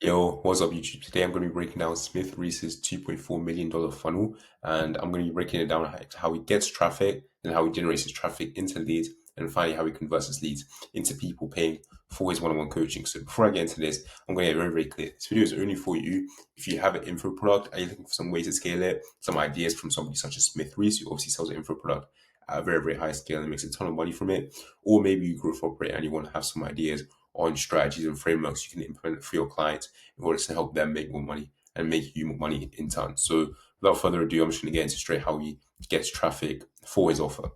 Yo, what's up, YouTube? Today I'm going to be breaking down Smith Reese's $2.4 million funnel, and I'm going to be breaking it down to how he gets traffic and how he generates his traffic into leads, and finally how he converts his leads into people paying for his one-on-one coaching. So before I get into this, I'm going to get very, very clear. This video is only for you if you have an info product. Are you looking for some way to scale it? Some ideas from somebody such as Smith Reese, who obviously sells an info product at a very, very high scale and makes a ton of money from it. Or maybe you growth operate and you want to have some ideas on strategies and frameworks you can implement for your clients in order to help them make more money and make you more money in turn. So without further ado, I'm just going to get into straight how he gets traffic for his offer.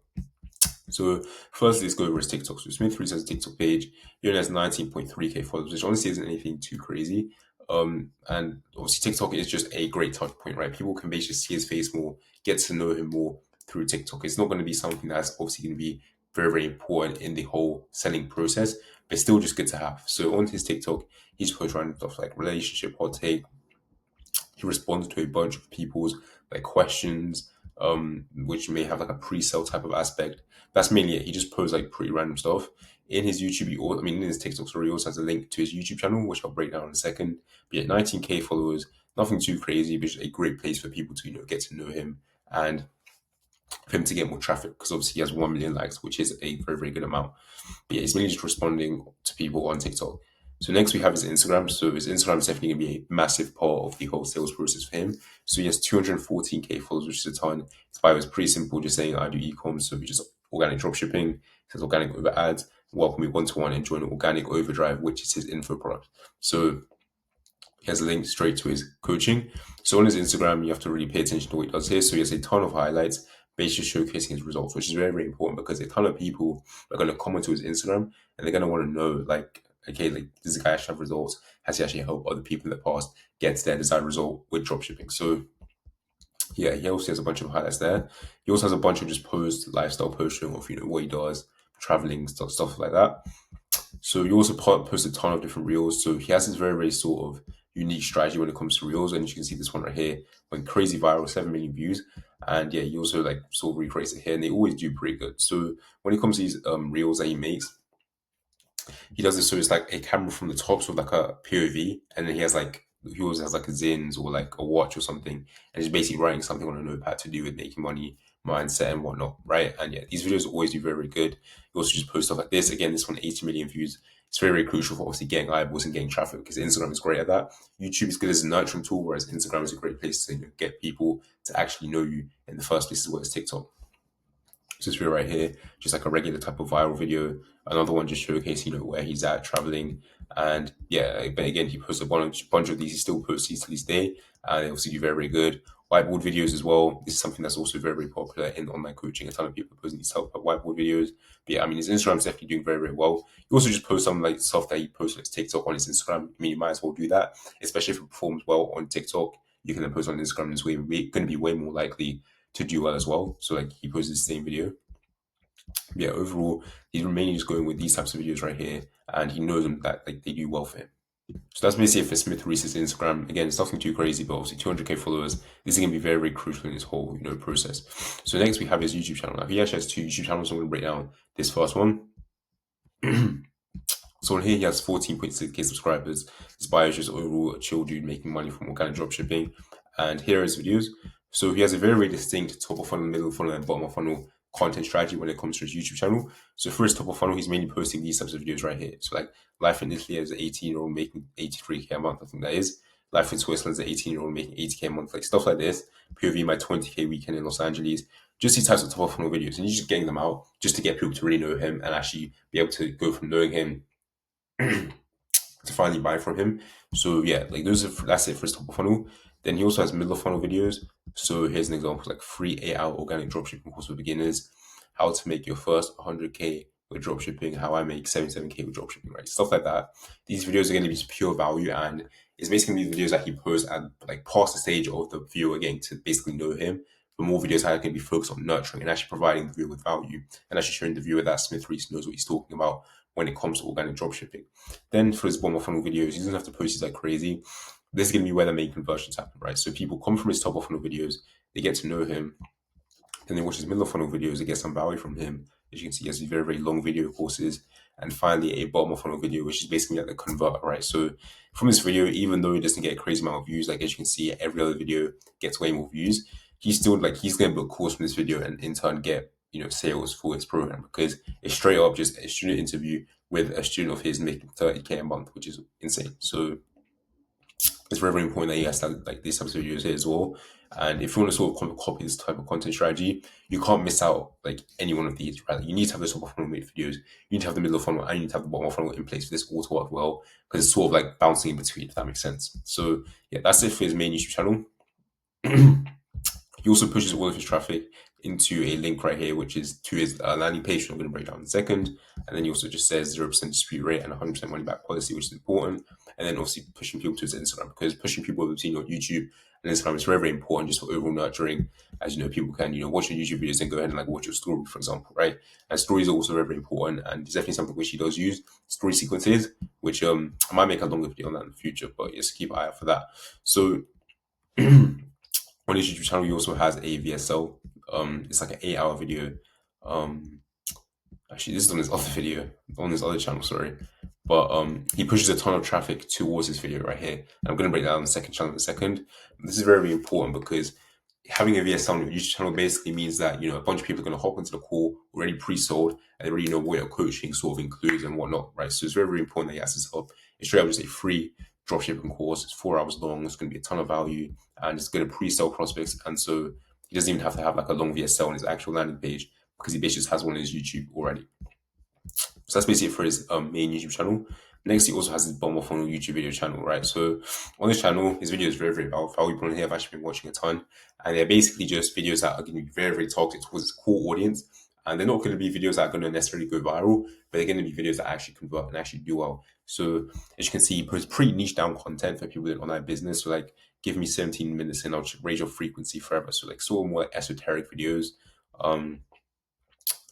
So first, let's go over his TikTok. So Smith Reese has a TikTok page. He only has 19.3k followers, which honestly isn't anything too crazy. And obviously TikTok is just a great touch point, right? People can basically see his face more, get to know him more through TikTok. It's not going to be something that's obviously going to be very, very important in the whole selling process, but still just good to have. So on his TikTok, he's posting random stuff like relationship hot take. He responds to a bunch of people's like questions, which may have like a pre-sale type of aspect. That's mainly it. He just posts like pretty random stuff. In his YouTube, in his TikTok story, he also has a link to his YouTube channel, which I'll break down in a second. But yeah, 19k followers, nothing too crazy, but just a great place for people to get to know him and for him to get more traffic because obviously he has 1 million likes, which is a very, very good amount. But yeah, he's mainly just responding to people on TikTok. So next we have his Instagram. So his Instagram is definitely going to be a massive part of the whole sales process for him. So he has 214k followers, which is a ton. His bio is pretty simple, just saying I do e-commerce, so he just organic drop shipping. It says organic over ads, welcome me one-to-one and join organic overdrive, which is his info product. So he has a link straight to his coaching. So on his Instagram, you have to really pay attention to what he does here. So he has a ton of highlights, basically showcasing his results, which is very, very important because a ton of people are going to comment to his Instagram and they're going to want to know, like, okay, like, does the guy actually have results? Has he actually helped other people in the past get to their desired result with dropshipping? So yeah, he also has a bunch of highlights there. He also has a bunch of just posts, lifestyle posts showing off, what he does, traveling, stuff like that. So he also posts a ton of different reels. So he has this very, very sort of unique strategy when it comes to reels. And you can see this one right here went crazy viral, 7 million views. And yeah, he also like sort of recreates it here and they always do pretty good. So when it comes to these reels that he makes, he does this so it's like a camera from the top, so like a POV, and then he always has like a Zins or like a watch or something, and he's basically writing something on a notepad to do with making money, mindset, and whatnot, right? And yeah, these videos always do very, very good. He also just posts stuff like this. Again, this one 80 million views. It's very, very crucial for obviously getting eyeballs and getting traffic because Instagram is great at that. YouTube is good as a nurturing tool, whereas Instagram is a great place to get people to actually know you in the first place, as well as TikTok. So this video right here, just like a regular type of viral video. Another one just showcasing, where he's at traveling. And yeah, but again, he posts a bunch of these. He still posts these to this day. And they obviously do very, very good. Whiteboard videos as well. This is something that's also very, very popular in online coaching. A ton of people are posting these whiteboard videos. But yeah, his Instagram is definitely doing very, very well. He also just posts some like stuff that he posts on his TikTok on his Instagram. You might as well do that, especially if it performs well on TikTok. You can then post on Instagram. It's going to be way more likely to do well as well. So like he posts the same video. Yeah, overall, he's mainly just going with these types of videos right here, and he knows them that like they do well for him. So that's basically it for Smith Reese's Instagram. Again, it's nothing too crazy, but obviously 200k followers. This is going to be very, very crucial in this whole process. So next we have his YouTube channel. Now he actually has two YouTube channels. So I'm going to break down this first one. So on here he has 14.6k subscribers. His bio is just overall a chill dude making money from organic dropshipping. And here are his videos. So he has a very, very distinct top of funnel, middle of funnel, and bottom of funnel content strategy when it comes to his YouTube channel. So for his top of funnel, he's mainly posting these types of videos right here. So like life in Italy as an 18-year-old making 83k a month, I think that is. Life in Switzerland as an 18-year-old making 80k a month, like stuff like this. POV my 20k weekend in Los Angeles. Just these types of top of funnel videos, and he's just getting them out just to get people to really know him and actually be able to go from knowing him to finally buy from him. So yeah, like that's it for his top of funnel. Then he also has middle of funnel videos. So here's an example, like free 8-hour organic dropshipping course for beginners, how to make your first 100k with dropshipping, how I make 77k with dropshipping, right? Stuff like that. These videos are going to be pure value, and it's basically the videos that he posts at like past the stage of the viewer getting to basically know him. But more videos are going to be focused on nurturing and actually providing the viewer with value and actually showing the viewer that Smith Reese knows what he's talking about when it comes to organic dropshipping. Then for his bottom of funnel videos, he doesn't have to post these like crazy. This is going to be where the main conversions happen, right? So people come from his top of funnel videos, they get to know him, then they watch his middle of funnel videos, they get some value from him. As you can see, he has these very, very long video courses. and finally a bottom of funnel video, which is basically like the converter, right? So from this video, even though it doesn't get a crazy amount of views, like as you can see, every other video gets way more views. He's still like he's gonna book calls from this video and in turn get sales for his program because it's straight up just a student interview with a student of his making 30K a month, which is insane. So it's very, very important that he has like these types of videos here as well. And if you want to sort of copy this type of content strategy, you can't miss out like any one of these, right? You need to have the top of funnel made videos, you need to have the middle of funnel, and you need to have the bottom of funnel in place for this all to work well because it's sort of like bouncing in between, if that makes sense. So yeah, that's it for his main YouTube channel. He also pushes all of his traffic into a link right here, which is to his landing page, which I'm going to break down in a second. And then he also just says 0% dispute rate and 100% money back policy, which is important. And then obviously pushing people to his Instagram because pushing people between your YouTube and Instagram is very, very important just for overall nurturing. As you know, people can, watch your YouTube videos and go ahead and like watch your story, for example, right? And stories are also very, very important. And it's definitely something which he does use story sequences, which I might make a longer video on that in the future, but just keep an eye out for that. So on his YouTube channel, he also has a VSL. It's like an 8-hour video. Actually, this is on his other video, on his other channel, sorry. But he pushes a ton of traffic towards this video right here. And I'm going to break that down on the second channel in a second. This is very, very important because having a VSL on your YouTube channel basically means that, a bunch of people are going to hop into the call already pre-sold and they already know what your coaching sort of includes and whatnot, right? So it's very, very important that he has this up. It's straight up just a free dropshipping course. It's 4 hours long. It's going to be a ton of value and it's going to pre-sell prospects. And so he doesn't even have to have like a long VSL on his actual landing page because he basically just has one on his YouTube already. So that's basically it for his main YouTube channel. Next, he also has his bottom of funnel YouTube video channel, right? So on this channel, his videos are very, very valuable. And here I've actually been watching a ton. And they're basically just videos that are going to be very, very targeted towards his core audience. And they're not going to be videos that are going to necessarily go viral, but they're going to be videos that actually convert and actually do well. So as you can see, he posts pretty niche down content for people in online business. So like, give me 17 minutes and I'll raise your frequency forever. So like sort of more like esoteric videos.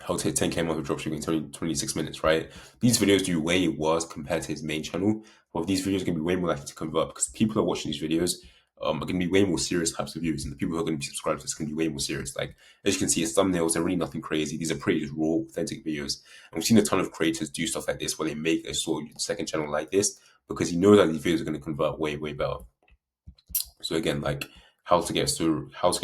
How to hit 10K a month with dropshipping in 26 minutes, right? These videos do way worse compared to his main channel. But these videos are going to be way more likely to convert because the people who are watching these videos are going to be way more serious types of views. And the people who are going to be subscribed to this can be way more serious. Like, as you can see, his thumbnails are really nothing crazy. These are pretty just raw, authentic videos. And we've seen a ton of creators do stuff like this where they make a sort of second channel like this because he knows that these videos are going to convert way, way better. So again, like how to get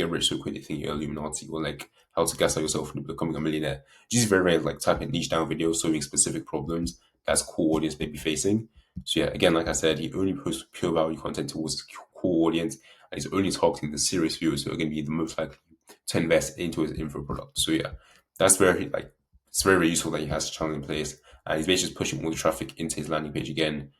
rich so quickly thinking you're Illuminati, or like how to gas out yourself into becoming a millionaire. Just very, very like type in niche down videos solving specific problems that's core audience may be facing. So yeah, again, like I said, he only posts pure value content towards his core audience, and he's only targeting the serious viewers who are going to be the most likely to invest into his info product. So yeah, that's very like it's very, very useful that he has a channel in place, and he's basically just pushing all the traffic into his landing page again.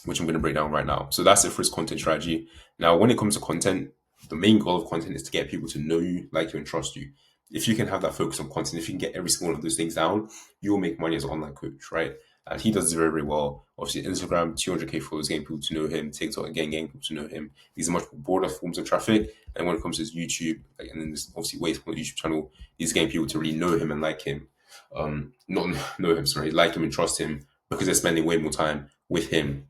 Which I'm going to break down right now. So that's it for his content strategy. Now, when it comes to content, the main goal of content is to get people to know you, like you, and trust you. If you can have that focus on content, if you can get every single one of those things down, you will make money as an online coach, right? And he does this very, very well. Obviously, Instagram, 200K followers, getting people to know him. TikTok, again, getting people to know him. These are much broader forms of traffic. And when it comes to his YouTube, like, and then there's obviously ways on the YouTube channel, he's getting people to really know him and like him. Not know him, sorry, like him and trust him because they're spending way more time with him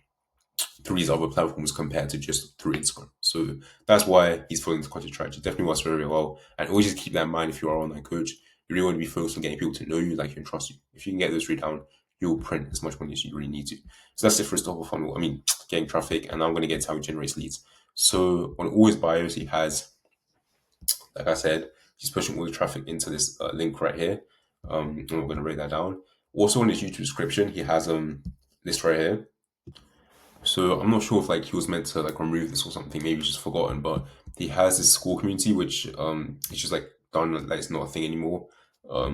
through these other platforms compared to just through Instagram. So that's why he's following the content strategy. Definitely works very, very well. And always just keep that in mind if you are an online coach. You really want to be focused on getting people to know you, like you, and trust you. If you can get those three down, you'll print as much money as you really need to. So that's it for his top of funnel. I mean, getting traffic. And now I'm going to get to how he generates leads. So on all his bios, he has, like I said, he's pushing all the traffic into this link right here. And we're going to break that down. Also on his YouTube description, he has this right here. So I'm not sure if like he was meant to like remove this or something, maybe he's just forgotten, but he has this school community which he's just like done like it's not a thing anymore.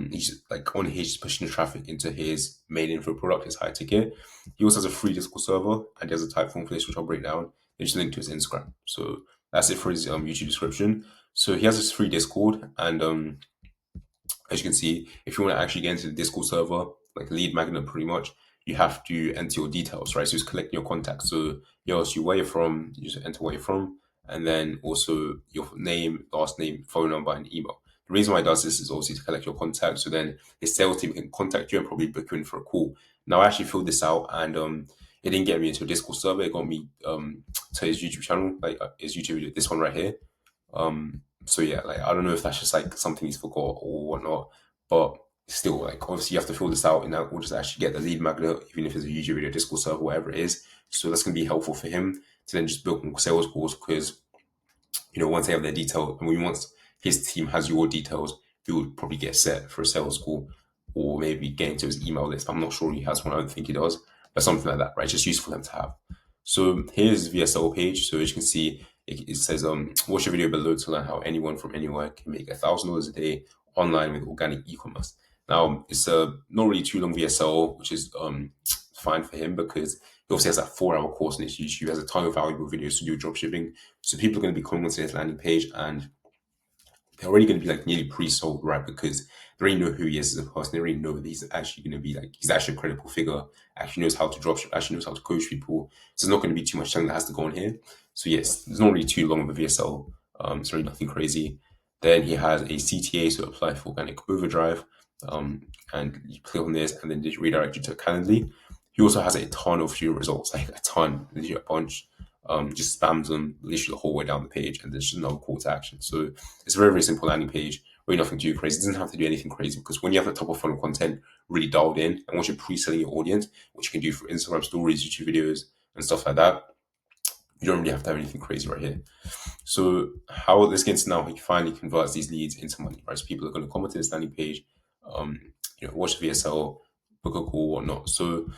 He's just, like on here he's just pushing the traffic into his main info product, his high ticket. He also has a free Discord server and there's a type form for this which I'll break down. It's linked to his Instagram. So that's it for his YouTube description. So he has this free Discord and as you can see, if you want to actually get into the Discord server, like lead magnet pretty much, you have to enter your details, right? So it's collecting your contacts. So he asks you where you're from, you just enter where you're from, and then also your name, last name, phone number, and email. The reason why he does this is obviously to collect your contacts, so then his sales team can contact you and probably book you in for a call. Now I actually filled this out and it didn't get me into a Discord server, it got me to his YouTube channel, like his YouTube video, this one right here. So yeah, like I don't know if that's just like something he's forgot or whatnot, but still, like, obviously you have to fill this out in order to actually get the lead magnet, even if it's a YouTube video, Discord server, whatever it is. So that's going to be helpful for him to then just build sales calls, because once they have their details, and once his team has your details, he would probably get set for a sales call, or maybe get into his email list. I'm not sure he has one. I don't think he does, but something like that, right? It's just useful for them to have. So here's the VSL page. So as you can see, it says, watch the video below to learn how anyone from anywhere can make $1,000 a day online with organic e-commerce. Now, it's not really too long VSL, which is fine for him, because he obviously has that 4-hour course on his YouTube. He has a ton of valuable videos to do dropshipping. So people are going to be coming onto his landing page, and they're already going to be like nearly pre-sold, right? Because they already know who he is as a person. They already know that he's actually going to be like, he's actually a credible figure, actually knows how to dropship, actually knows how to coach people. So there's not going to be too much time that has to go on here. So yes, there's not really too long of a VSL. It's really nothing crazy. Then he has a CTA, so apply for organic overdrive. And you click on this, and then they redirect you to Calendly. He also has a ton of few results, like a ton, literally a bunch. Just spams them literally the whole way down the page, and there's just no call to action. So it's a very, very simple landing page, really nothing too crazy. It doesn't have to do anything crazy, because when you have the top of funnel content really dialed in, and once you're pre-selling your audience, which you can do for Instagram stories, YouTube videos, and stuff like that, you don't really have to have anything crazy right here. So how let's get into now how he finally converts these leads into money, right? So people are going to comment to this landing page, watch the VSL, book a call, whatnot. So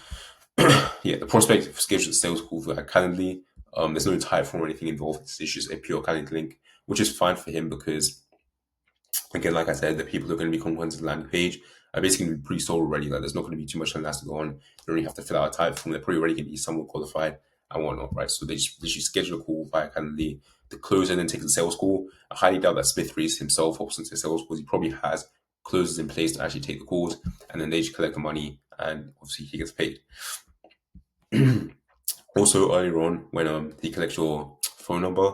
yeah, the prospect schedules a sales call via Calendly. There's no type form or anything involved. It's just a pure Calendly link, which is fine for him, because again, like I said, the people that are going to be coming to the landing page are basically going to be pre-sold already. Like, there's not going to be too much time that has to go on. You don't really have to fill out a type form. They're probably already going to be somewhat qualified and whatnot, right? So they just schedule a call via Calendly. The closer then takes the sales call. I highly doubt that Smith Rees himself hops into sales calls. He probably has closers in place to actually take the calls, and then they just collect the money, and obviously he gets paid. Also, earlier on, when he collects your phone number,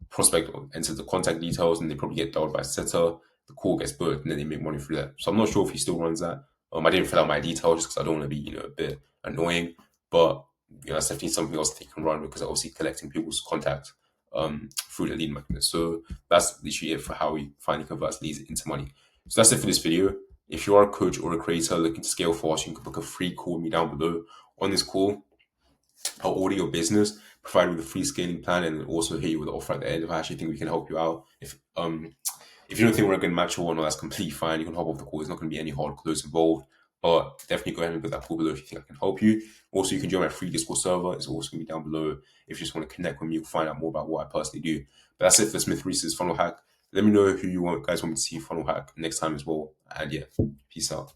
prospect enters the contact details, and they probably get dialed by a setter. The call gets booked, and then they make money through that. So I'm not sure if he still runs that. I didn't fill out my details just because I don't want to be, a bit annoying. But that's definitely something else that he can run, because obviously collecting people's contact through the lead magnet. So that's literally it for how he finally converts leads into money. So that's it for this video. If you are a coach or a creator looking to scale fast, you can book a free call with me down below. On this call, I'll order your business, provide you with a free scaling plan, and also hit you with an offer at the end if I actually think we can help you out. If you don't think we're a good match or whatnot, that's completely fine. You can hop off the call. There's not going to be any hard close involved. But definitely go ahead and put that call below if you think I can help you. Also, you can join my free Discord server. It's also going to be down below. If you just want to connect with me, you'll find out more about what I personally do. But that's it for Smith Reese's funnel hack. Let me know who you guys want me to see funnel hack next time as well. And yeah, peace out.